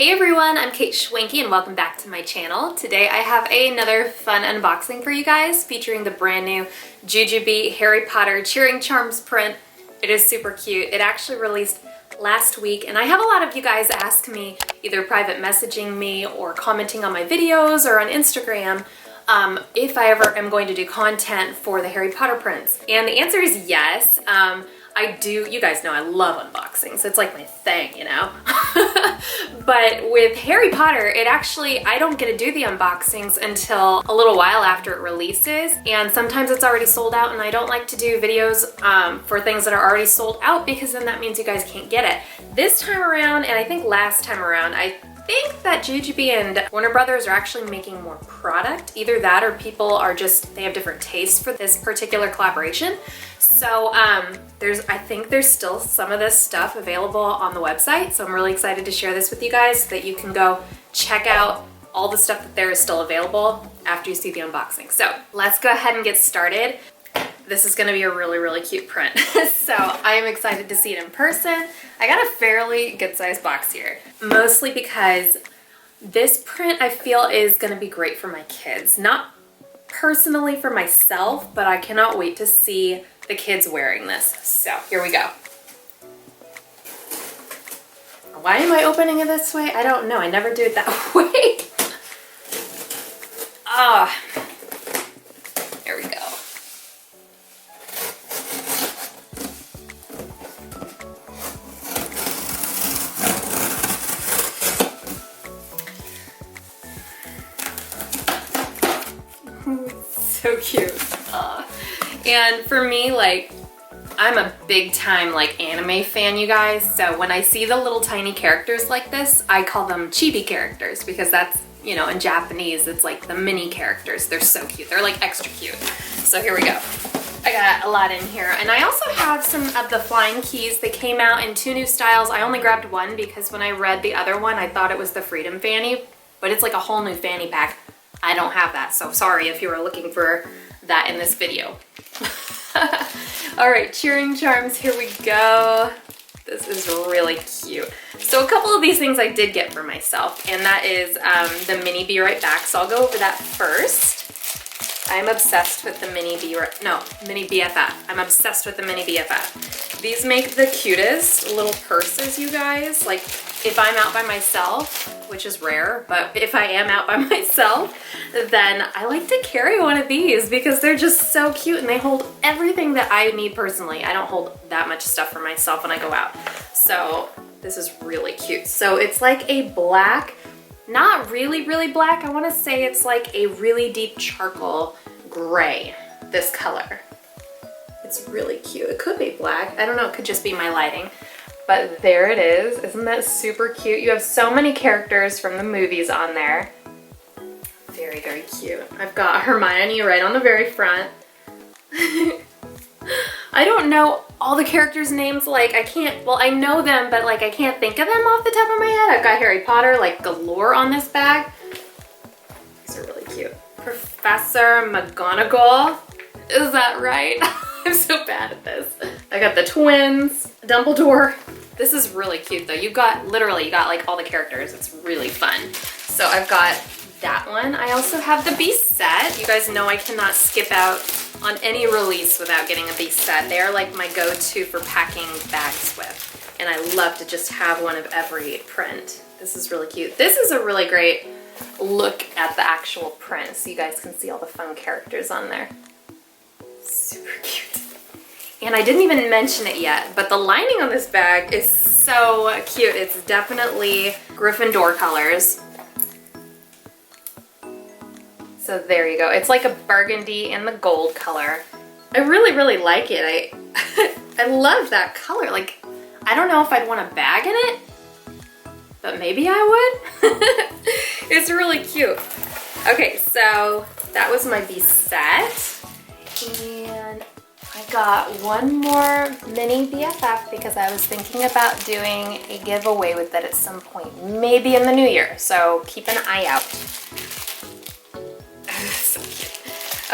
Hey everyone, I'm Kateschwanke and welcome back to my channel. Today I have another fun unboxing for you guys featuring the brand new Jujubee Harry Potter Cheering Charms print. It is super cute. It actually released last week and I have a lot of you guys ask me, either private messaging me or commenting on my videos or on Instagram, if I ever am going to do content for the Harry Potter prints. And the answer is yes. I do. You guys know I love unboxings. It's like my thing, you know? But with Harry Potter, I don't get to do the unboxings until a little while after it releases. And sometimes it's already sold out and I don't like to do videos for things that are already sold out because then that means you guys can't get it. This time around, and I think last time around, I think that Jujubee and Warner Brothers are actually making more product. Either that or people are just, they have different tastes for this particular collaboration. So I think there's still some of this stuff available on the website. So I'm really excited to share this with you guys so that you can go check out all the stuff that there is still available after you see the unboxing. So let's go ahead and get started. This is gonna be a really, really cute print. So I am excited to see it in person. I got a fairly good sized box here, mostly because this print I feel is gonna be great for my kids. Not personally for myself, but I cannot wait to see the kids wearing this. So here we go. Why am I opening it this way? I don't know. I never do it that way. There we go. So cute. And for me, like, I'm a big time like anime fan, you guys. So when I see the little tiny characters like this, I call them chibi characters because that's, you know, in Japanese, it's like the mini characters. They're so cute. They're like extra cute. So here we go. I got a lot in here. And I also have some of the flying keys. They came out in 2 new styles. I only grabbed one because when I read the other one, I thought it was the Freedom Fanny, but it's like a whole new fanny pack. I don't have that, so sorry if you were looking for that in this video. All right, cheering charms, here we go. This is really cute. So a couple of these things I did get for myself, and that is the mini Be Right Back. So I'll go over that first. I'm obsessed with the mini BFF. I'm obsessed with the mini BFF. These make the cutest little purses, you guys. Like if I'm out by myself, which is rare, but if I am out by myself, then I like to carry one of these because they're just so cute and they hold everything that I need personally. I don't hold that much stuff for myself when I go out. So this is really cute. So it's like a black, not really, really black. I want to say it's like a really deep charcoal gray, this color. It's really cute. It could be black. I don't know. It could just be my lighting. But there it is. Isn't that super cute? You have so many characters from the movies on there. Very, very cute. I've got Hermione right on the very front. I don't know all the characters' names. Like I know them, but like I can't think of them off the top of my head. I've got Harry Potter like galore on this bag. These are really cute. Professor McGonagall. Is that right? I'm so bad at this. I got the twins, Dumbledore. This is really cute though. You got like all the characters. It's really fun. So I've got that one. I also have the Beast set. You guys know I cannot skip out on any release without getting a Beast set. They are like my go-to for packing bags with. And I love to just have one of every print. This is really cute. This is a really great look at the actual print so you guys can see all the fun characters on there. Super cute. And I didn't even mention it yet, but the lining on this bag is so cute. It's definitely Gryffindor colors. So there you go. It's like a burgundy and the gold color. I really, really like it. I love that color. Like, I don't know if I'd want a bag in it, but maybe I would. It's really cute. Okay, so that was my Beast set. And I got one more mini BFF because I was thinking about doing a giveaway with it at some point, maybe in the new year. So keep an eye out. So cute.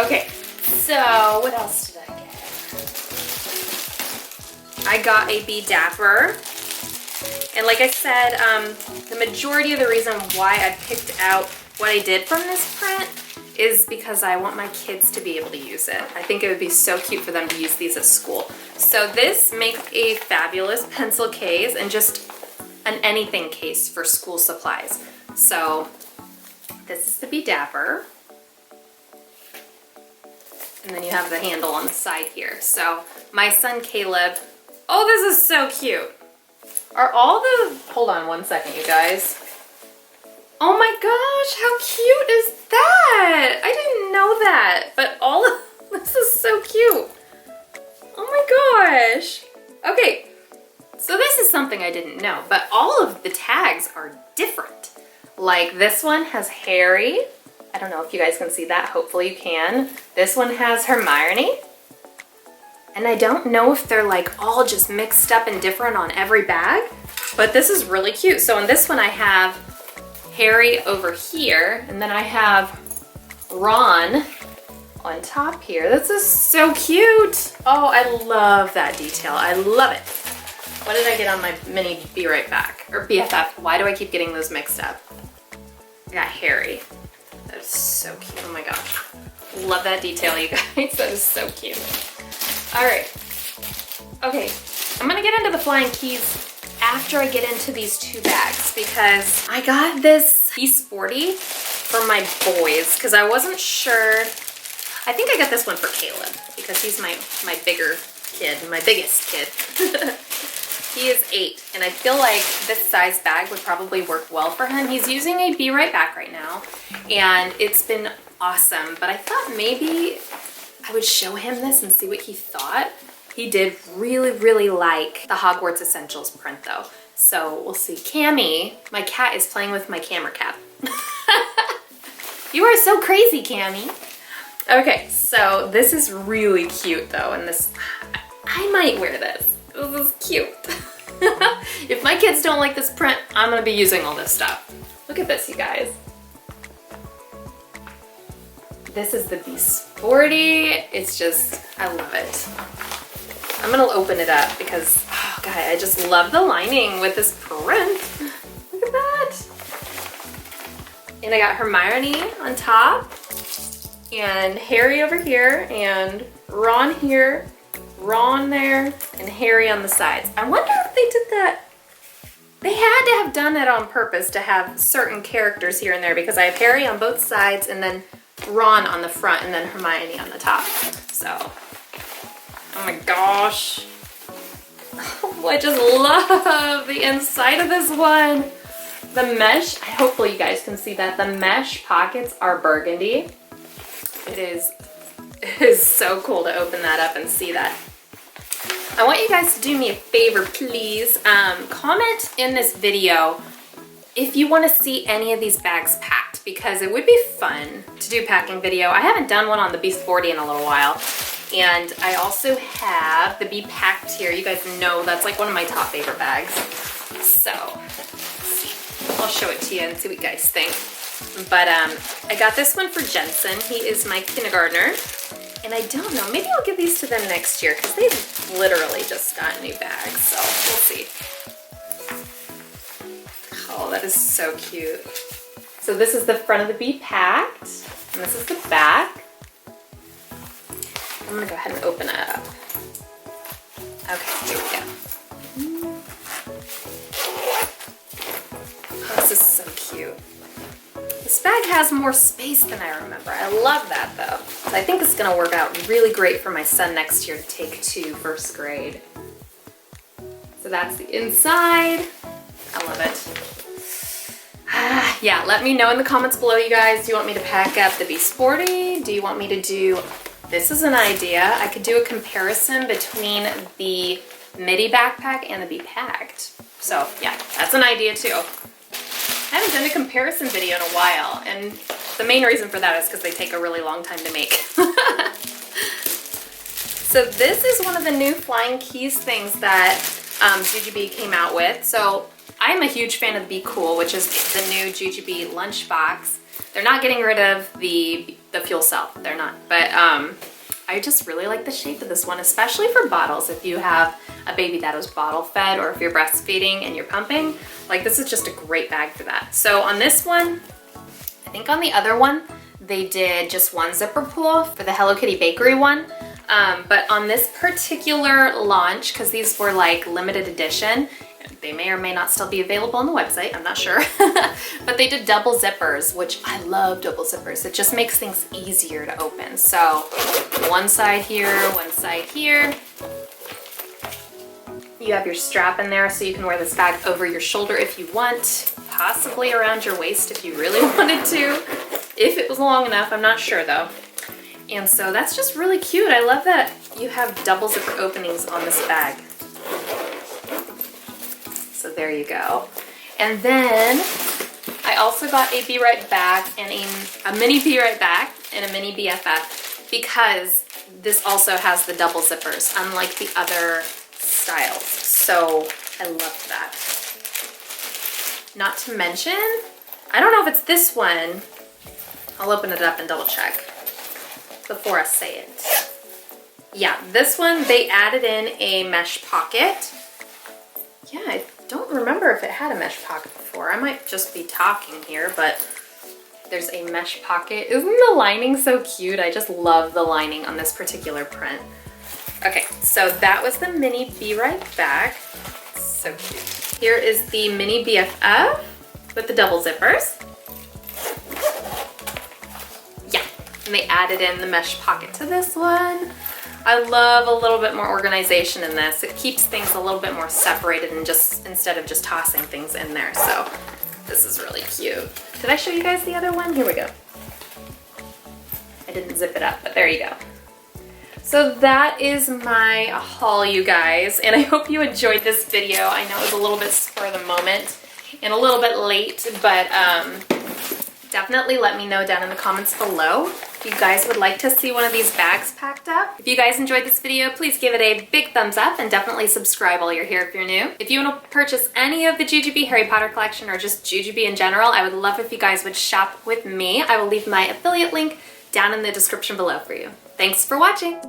Okay, so what else did I get? I got a Be Dapper And like I said, the majority of the reason why I picked out what I did from this print is because I want my kids to be able to use it. I think it would be so cute for them to use these at school. So this makes a fabulous pencil case and just an anything case for school supplies. So this is the Be Dapper. And then you have the handle on the side here. So my son Caleb, oh, this is so cute. Are all the, hold on one second, you guys. Oh my gosh, how cute is that? I didn't know that, but all of this is so cute. Oh my gosh. Okay, so this is something I didn't know, but all of the tags are different. Like this one has Harry. I don't know if you guys can see that, hopefully you can. This one has Hermione. And I don't know if they're like all just mixed up and different on every bag, but this is really cute. So in this one I have Harry over here, and then I have Ron on top here. This is so cute. Oh, I love that detail. I love it. What did I get on my mini Be Right Back? Or BFF. Why do I keep getting those mixed up? I got Harry. That is so cute. Oh my gosh. Love that detail, you guys. That is so cute. All right. Okay, I'm gonna get into the flying keys after I get into these two bags because I got this Be Sporty for my boys because I wasn't sure. I think I got this one for Caleb because he's my bigger kid, my biggest kid. He is 8 and I feel like this size bag would probably work well for him. He's using a Be Right Back right now and it's been awesome, but I thought maybe I would show him this and see what he thought. He did really, really like the Hogwarts Essentials print though. So we'll see. Cammy, my cat, is playing with my camera cap. You are so crazy, Cammy. Okay, so this is really cute though, and this, I might wear this. This is cute. If my kids don't like this print, I'm gonna be using all this stuff. Look at this, you guys. This is the Be Sporty. It's just, I love it. I'm gonna open it up because, oh God, I just love the lining with this print. Look at that. And I got Hermione on top, and Harry over here, and Ron here, Ron there, and Harry on the sides. I wonder if they did that. They had to have done it on purpose to have certain characters here and there because I have Harry on both sides and then Ron on the front and then Hermione on the top. So, oh my gosh. Oh, I just love the inside of this one. The mesh, hopefully you guys can see that. The mesh pockets are burgundy. It is so cool to open that up and see that. I want you guys to do me a favor, please. Comment in this video if you want to see any of these bags packed, because it would be fun to do a packing video. I haven't done one on the Be Sporty in a little while. And I also have the Be Packed here. You guys know that's like one of my top favorite bags. So, let's see. I'll show it to you and see what you guys think. But I got this one for Jensen. He is my kindergartner. And I don't know, maybe I'll give these to them next year because they've literally just got new bags. So, we'll see. Oh, that is so cute. So this is the front of the Be Packed, and this is the back. I'm gonna go ahead and open it up. Okay, here we go. Oh, this is so cute. This bag has more space than I remember. I love that though. So I think it's gonna work out really great for my son next year to take to first grade. So that's the inside. I love it. Yeah, let me know in the comments below, you guys. Do you want me to pack up the Be Sporty? Do you want me to do, this is an idea. I could do a comparison between the midi backpack and the Be Packed. So yeah, that's an idea too. I haven't done a comparison video in a while, and the main reason for that is because they take a really long time to make. So this is one of the new Flying Keys things that JujuBe came out with. So I'm a huge fan of the Be Cool, which is the new JujuBe lunchbox. They're not getting rid of the fuel cell. They're not. But I just really like the shape of this one, especially for bottles. If you have a baby that is bottle fed or if you're breastfeeding and you're pumping, like this is just a great bag for that. So on this one, I think on the other one, they did just one zipper pull for the Hello Kitty Bakery one. But on this particular launch, because these were like limited edition, they may or may not still be available on the website, I'm not sure. But they did double zippers, which I love double zippers. It just makes things easier to open. So one side here, one side here. You have your strap in there so you can wear this bag over your shoulder if you want, possibly around your waist if you really wanted to. If it was long enough, I'm not sure though. And so that's just really cute. I love that you have double zipper openings on this bag. So there you go. And then I also got a Be Right Back and a mini Be Right Back and a mini BFF because this also has the double zippers, unlike the other styles. So I love that. Not to mention, I don't know if it's this one. I'll open it up and double check before I say it. Yeah, this one, they added in a mesh pocket. Yeah, I don't remember if it had a mesh pocket before. I might just be talking here, but there's a mesh pocket. Isn't the lining so cute? I just love the lining on this particular print. Okay, so that was the mini Be Right Back. So cute. Here is the mini BFF with the double zippers. Yeah, and they added in the mesh pocket to this one. I love a little bit more organization in this. It keeps things a little bit more separated and instead of just tossing things in there. So this is really cute. Did I show you guys the other one? Here we go. I didn't zip it up, but there you go. So that is my haul, you guys, and I hope you enjoyed this video. I know it was a little bit spur of the moment and a little bit late, but definitely let me know down in the comments below if you guys would like to see one of these bags packed up. If you guys enjoyed this video, please give it a big thumbs up and definitely subscribe while you're here if you're new. If you want to purchase any of the Jujubee Harry Potter collection or just Jujubee in general, I would love if you guys would shop with me. I will leave my affiliate link down in the description below for you. Thanks for watching!